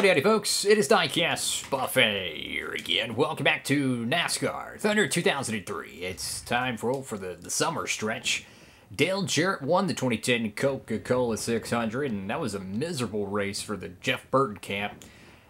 Howdy folks, it is Diecastbuffet here again. Welcome back to NASCAR Thunder 2003. It's time for the summer stretch. Dale Jarrett won the 2010 Coca-Cola 600, and that was a miserable race for the Jeff Burton camp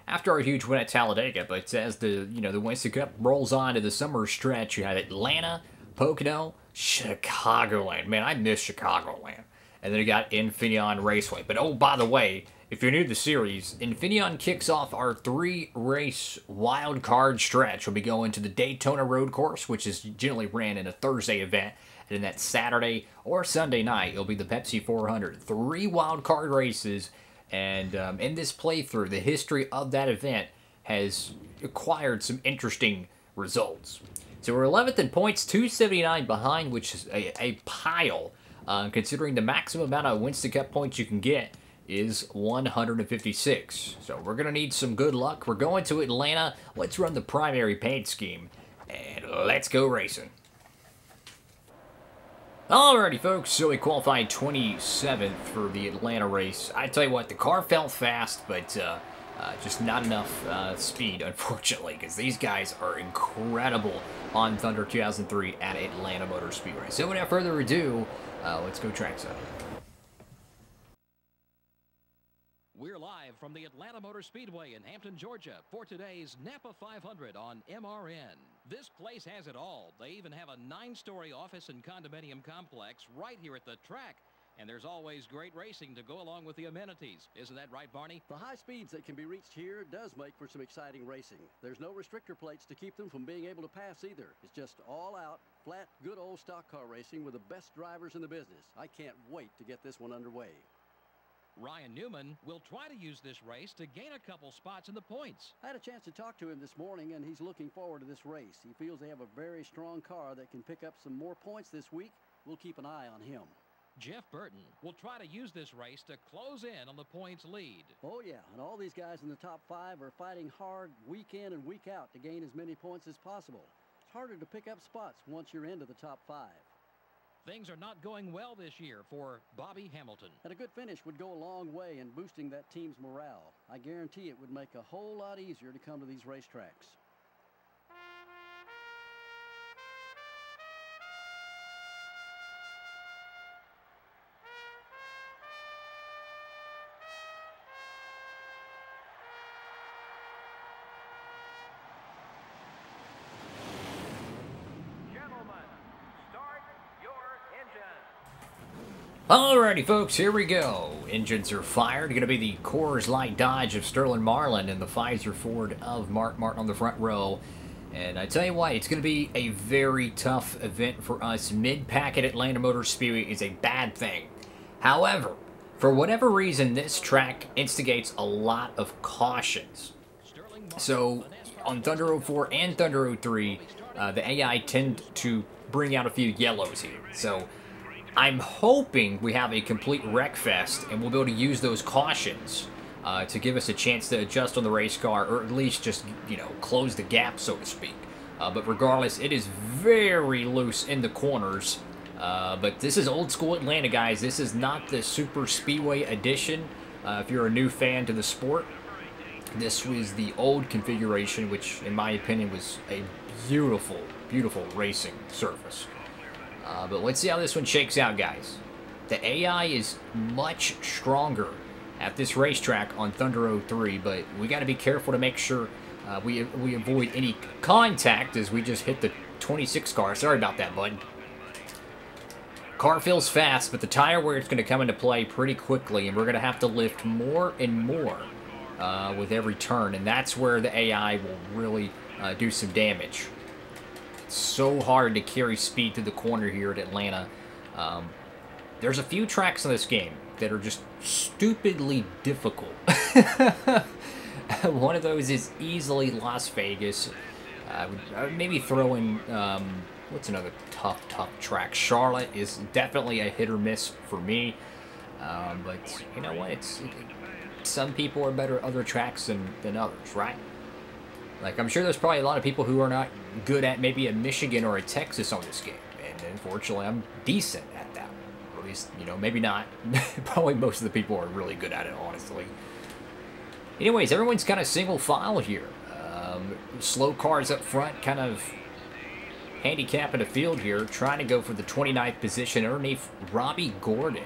after our huge win at Talladega. But as the Winston Cup rolls on to the summer stretch, you had Atlanta, Pocono, Chicagoland. Man, I miss Chicagoland. And then you got Infineon Raceway. But oh, by the way, if you're new to the series, Infineon kicks off our 3-race wild card stretch. We'll be going to the Daytona Road Course, which is generally ran in a Thursday event. And then that Saturday or Sunday night, it'll be the Pepsi 400. 3 wild card races. And in this playthrough, the history of that event has acquired some interesting results. So we're 11th in points, 279 behind, which is a pile. Considering the maximum amount of Winston Cup points you can get is 156. So we're going to need some good luck. We're going to Atlanta. Let's run the primary paint scheme, and let's go racing. Alrighty, folks, so we qualified 27th for the Atlanta race. I tell you what, the car felt fast, but just not enough speed, unfortunately, because these guys are incredible on Thunder 2003 at Atlanta Motor Speedway. So without further ado, let's go trackside. We're live from the Atlanta Motor Speedway in Hampton, Georgia for today's Napa 500 on MRN. This place has it all. They even have a 9-story office and condominium complex right here at the track. And there's always great racing to go along with the amenities. Isn't that right, Barney? The high speeds that can be reached here does make for some exciting racing. There's no restrictor plates to keep them from being able to pass either. It's just all out, flat, good old stock car racing with the best drivers in the business. I can't wait to get this one underway. Ryan Newman will try to use this race to gain a couple spots in the points. I had a chance to talk to him this morning, and he's looking forward to this race. He feels they have a very strong car that can pick up some more points this week. We'll keep an eye on him. Jeff Burton will try to use this race to close in on the points lead. Oh, yeah, and all these guys in the top 5 are fighting hard week in and week out to gain as many points as possible. It's harder to pick up spots once you're into the top 5. Things are not going well this year for Bobby Hamilton. And a good finish would go a long way in boosting that team's morale. I guarantee it would make a whole lot easier to come to these racetracks. Alrighty, folks, here we go. Engines are fired. Going to be the Coors Light Dodge of Sterling Marlin and the Pfizer Ford of Mark Martin on the front row. And I tell you what, it's going to be a very tough event for us. Mid-pack at Atlanta Motor Speedway is a bad thing. However, for whatever reason, this track instigates a lot of cautions. So, on Thunder 04 and Thunder 03, the AI tend to bring out a few yellows here. So, I'm hoping we have a complete wreck fest and we'll be able to use those cautions to give us a chance to adjust on the race car, or at least just, close the gap, so to speak. But regardless, it is very loose in the corners. But this is old school Atlanta, guys. This is not the Super Speedway edition. If you're a new fan to the sport, this was the old configuration, which in my opinion was a beautiful, beautiful racing surface. But let's see how this one shakes out, guys. The AI is much stronger at this racetrack on Thunder 03, but we got to be careful to make sure we avoid any contact as we just hit the 26 car. Sorry about that, bud. Car feels fast, but the tire wear is going to come into play pretty quickly, and we're going to have to lift more and more with every turn, and that's where the AI will really do some damage. So hard to carry speed through the corner here at Atlanta. There's a few tracks in this game that are just stupidly difficult. One of those is easily Las Vegas. I would maybe throw in, what's another tough track? Charlotte is definitely a hit or miss for me. But you know what? Some people are better at other tracks than others, right? Like, I'm sure there's probably a lot of people who are not good at maybe a Michigan or a Texas on this game. And unfortunately, I'm decent at that. Or at least, maybe not. Probably most of the people are really good at it, honestly. Anyways, everyone's kind of single file here. Slow cars up front, kind of handicapping the field here, trying to go for the 29th position underneath Robbie Gordon.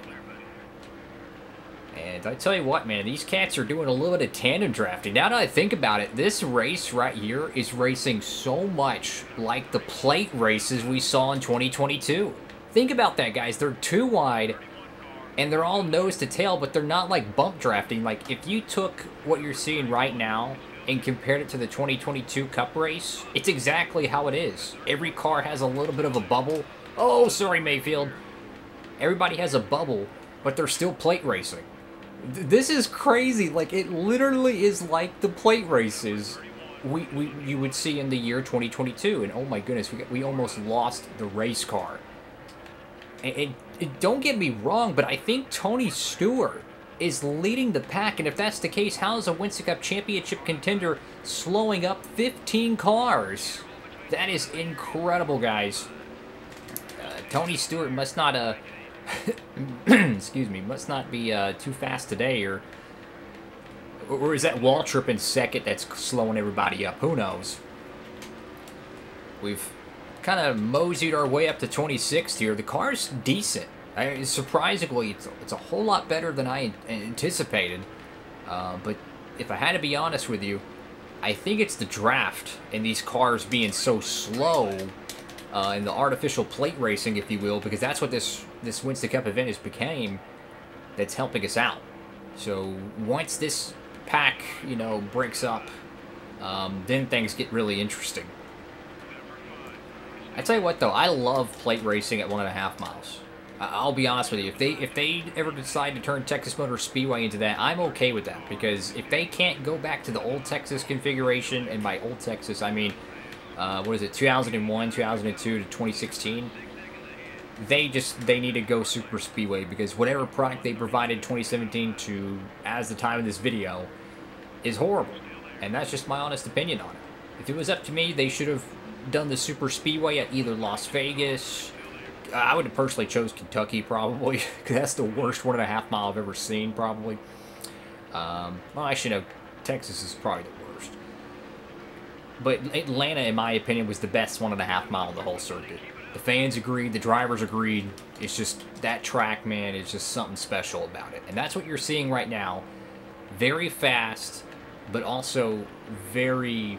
And I tell you what, man, these cats are doing a little bit of tandem drafting. Now that I think about it, this race right here is racing so much like the plate races we saw in 2022. Think about that, guys. They're too wide, and they're all nose to tail, but they're not like bump drafting. Like, if you took what you're seeing right now and compared it to the 2022 Cup race, it's exactly how it is. Every car has a little bit of a bubble. Oh, sorry, Mayfield. Everybody has a bubble, but they're still plate racing. This is crazy. Like, it literally is like the plate races you would see in the year 2022. And oh my goodness, we almost lost the race car. And don't get me wrong, but I think Tony Stewart is leading the pack. And if that's the case, how is a Winston Cup Championship contender slowing up 15 cars? That is incredible, guys. Tony Stewart must not excuse me, must not be too fast today, or is that Waltrip in second that's slowing everybody up? Who knows? We've kind of moseyed our way up to 26th here. The car's decent. Surprisingly, it's a whole lot better than I anticipated. But if I had to be honest with you, I think it's the draft and these cars being so slow in the artificial plate racing, if you will, because that's what this Winston Cup event has became, that's helping us out. So once this pack, you know, breaks up, then things get really interesting. I tell you what, though, I love plate racing at 1.5 miles. I'll be honest with you. If they ever decide to turn Texas Motor Speedway into that, I'm okay with that, because if they can't go back to the old Texas configuration, and by old Texas I mean, what is it, 2001, 2002 to 2016, they need to go super speedway, because whatever product they provided 2017 to as the time of this video is horrible, and that's just my honest opinion on it. If it was up to me, they should have done the super speedway at either Las Vegas. I would have personally chose Kentucky, probably, because that's the worst 1.5 mile I've ever seen, probably. Well, actually, no, Texas is probably the worst. But Atlanta, in my opinion, was the best 1.5 mile of the whole circuit. The fans agreed, the drivers agreed. It's just, that track, man, is just something special about it. And that's what you're seeing right now. Very fast, but also very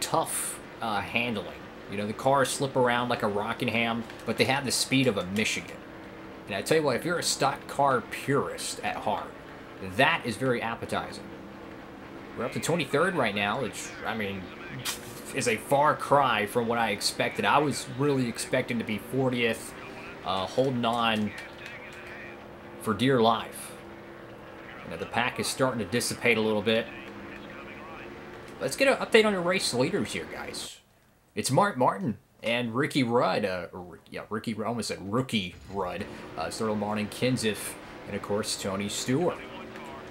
tough handling. You know, the cars slip around like a Rockingham, but they have the speed of a Michigan. And I tell you what, if you're a stock car purist at heart, that is very appetizing. We're up to 23rd right now, which, I mean, is a far cry from what I expected. I was really expecting to be 40th, holding on for dear life. You know, the pack is starting to dissipate a little bit. Let's get an update on the race leaders here, guys. It's Mark Martin and Ricky Rudd. Ricky, I almost said Rookie Rudd. Sterling Martin, Kenseth, and of course Tony Stewart.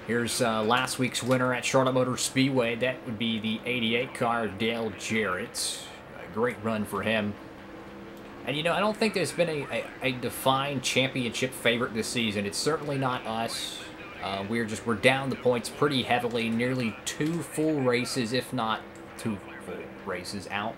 Here's last week's winner at Charlotte Motor Speedway. That would be the 88 car, Dale Jarrett. A great run for him. And you know, I don't think there's been a defined championship favorite this season. It's certainly not us. We're down the points pretty heavily. Nearly 2 full races, if not 2 full races out.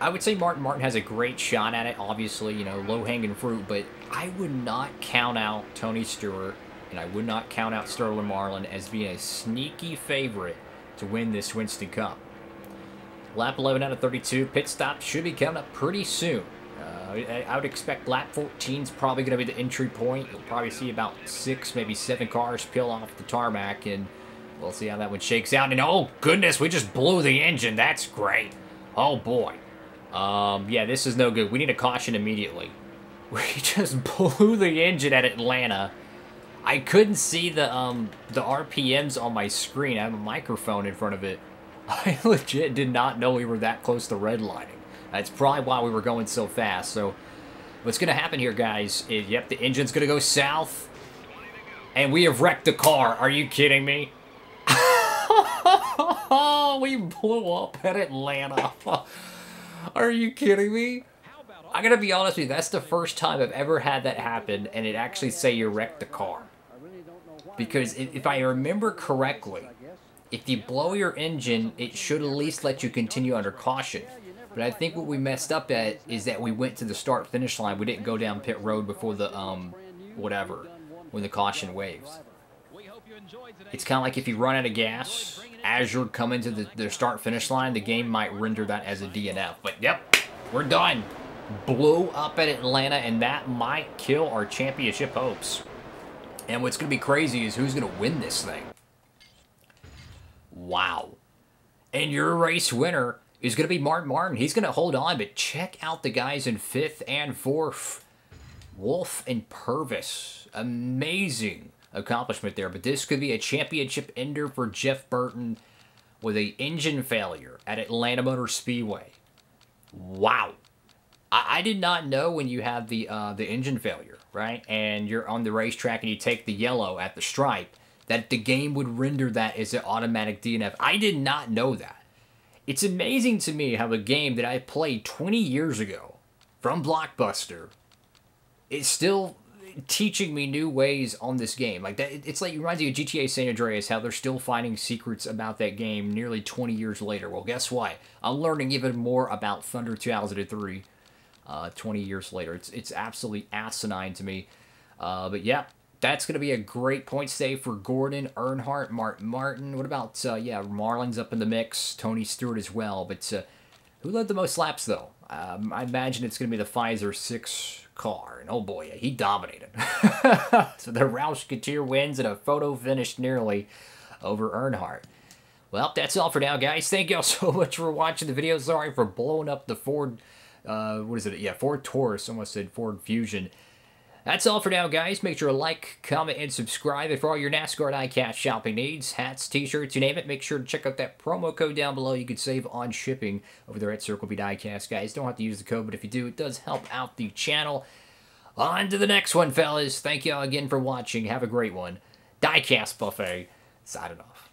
I would say Martin has a great shot at it, obviously, you know, low-hanging fruit, but I would not count out Tony Stewart, and I would not count out Sterling Marlin as being a sneaky favorite to win this Winston Cup. Lap 11 out of 32, pit stop should be coming up pretty soon. I would expect lap 14 is probably going to be the entry point. You'll probably see about 6, maybe 7 cars peel off the tarmac, and we'll see how that one shakes out. And oh, goodness, we just blew the engine. That's great. Oh, boy. Yeah, this is no good. We need a caution immediately. We just blew the engine at Atlanta. I couldn't see the RPMs on my screen. I have a microphone in front of it. I legit did not know we were that close to redlining. That's probably why we were going so fast. So what's going to happen here, guys, is, yep, the engine's going to go south. And we have wrecked the car. Are you kidding me? We blew up at Atlanta. Are you kidding me? I gotta be honest with you, that's the first time I've ever had that happen, and it actually say you wrecked the car. Because if I remember correctly, if you blow your engine, it should at least let you continue under caution. But I think what we messed up at is that we went to the start-finish line. We didn't go down pit road before the, whatever, when the caution waves. It's kind of like if you run out of gas, as you're coming to the start-finish line, the game might render that as a DNF. But, yep, we're done. Blew up at Atlanta, and that might kill our championship hopes. And what's going to be crazy is who's going to win this thing. Wow. And your race winner is going to be Martin. He's going to hold on, but check out the guys in 5th and 4th. Wolf and Purvis. Amazing accomplishment there. But this could be a championship ender for Jeff Burton with an engine failure at Atlanta Motor Speedway. Wow. I did not know when you have the engine failure, right? And you're on the racetrack and you take the yellow at the stripe, that the game would render that as an automatic DNF. I did not know that. It's amazing to me how a game that I played 20 years ago from Blockbuster is still teaching me new ways on this game. Like that, it's like it reminds you of GTA San Andreas, how they're still finding secrets about that game nearly 20 years later. Well, guess what? I'm learning even more about Thunder 2003 20 years later. It's absolutely asinine to me. But yeah, that's going to be a great point save for Gordon, Earnhardt, Martin. What about, yeah, Marlin's up in the mix, Tony Stewart as well. But who led the most laps, though? I imagine it's going to be the Pfizer 6 car. And oh boy, he dominated. So the Roush Couture wins in a photo finish nearly over Earnhardt. Well, that's all for now, guys. Thank y'all so much for watching the video. Sorry for blowing up the Ford, what is it? Yeah, Ford Taurus. Almost said Ford Fusion. That's all for now, guys. Make sure to like, comment, and subscribe. And for all your NASCAR diecast shopping needs, hats, t-shirts, you name it, make sure to check out that promo code down below. You can save on shipping over there at Circle B Diecast, guys. Don't have to use the code, but if you do, it does help out the channel. On to the next one, fellas. Thank y'all again for watching. Have a great one. Diecastbuffet, signing off.